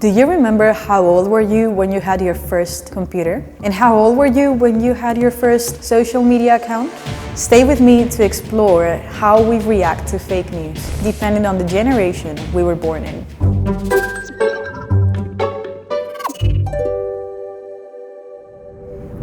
Do you remember how old were you when you had your first computer? And how old were you when you had your first social media account? Stay with me to explore how we react to fake news, depending on the generation we were born in.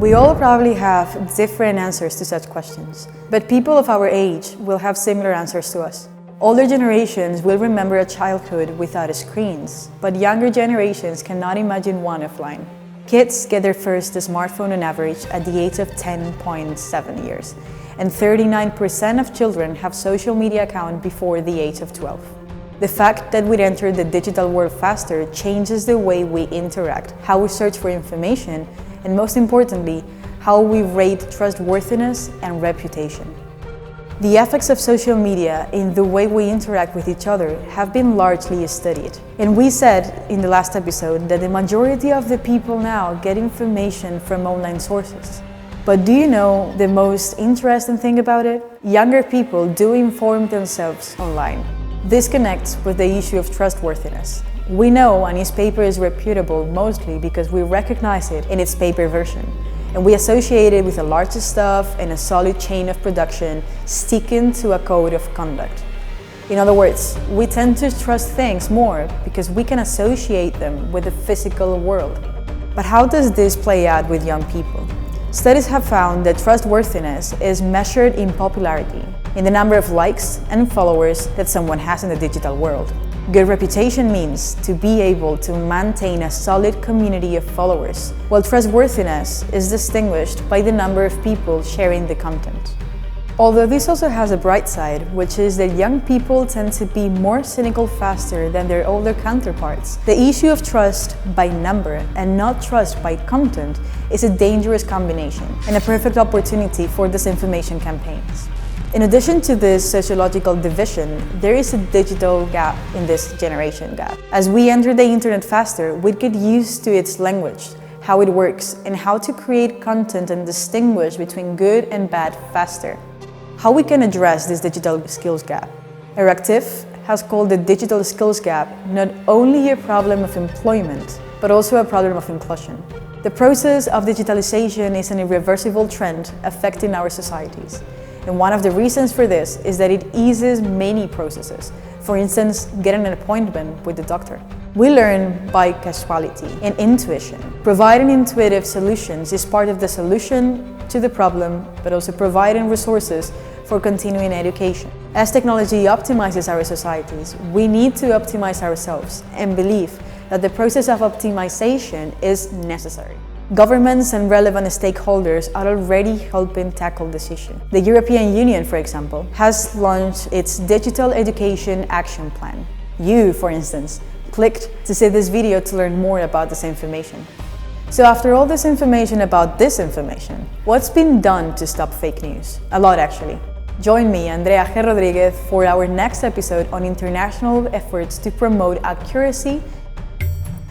We all probably have different answers to such questions, but people of our age will have similar answers to us. Older generations will remember a childhood without screens, but younger generations cannot imagine one offline. Kids get their first smartphone on average at the age of 10.7 years, and 39% of children have social media account before the age of 12. The fact that we enter the digital world faster changes the way we interact, how we search for information, and most importantly, how we rate trustworthiness and reputation. The effects of social media in the way we interact with each other have been largely studied. And we said in the last episode that the majority of the people now get information from online sources. But do you know the most interesting thing about it? Younger people do inform themselves online. This connects with the issue of trustworthiness. We know a newspaper is reputable mostly because we recognize it in its paper version. And we associate it with a large staff and a solid chain of production sticking to a code of conduct. In other words, we tend to trust things more because we can associate them with the physical world. But how does this play out with young people? Studies have found that trustworthiness is measured in popularity, in the number of likes and followers that someone has in the digital world. Good reputation means to be able to maintain a solid community of followers, while trustworthiness is distinguished by the number of people sharing the content. Although this also has a bright side, which is that young people tend to be more cynical faster than their older counterparts. The issue of trust by number and not trust by content is a dangerous combination and a perfect opportunity for disinformation campaigns. In addition to this sociological division, there is a digital gap in this generation gap. As we enter the internet faster, we get used to its language, how it works, and how to create content and distinguish between good and bad faster. How we can address this digital skills gap? Eractiv has called the digital skills gap not only a problem of employment, but also a problem of inclusion. The process of digitalization is an irreversible trend affecting our societies. And one of the reasons for this is that it eases many processes. For instance, getting an appointment with the doctor. We learn by casuality and intuition. Providing intuitive solutions is part of the solution to the problem, but also providing resources for continuing education. As technology optimizes our societies, we need to optimize ourselves and believe that the process of optimization is necessary. Governments and relevant stakeholders are already helping tackle this issue. The European Union, for example, has launched its Digital Education Action Plan. You, for instance, clicked to see this video to learn more about this information. So after all this information about disinformation, what's been done to stop fake news? A lot, actually. Join me, Andrea G. Rodríguez, for our next episode on international efforts to promote accuracy.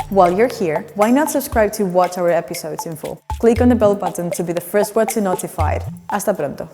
While you're here, why not subscribe to watch our episodes in full? Click on the bell button to be the first one to notified. Hasta pronto.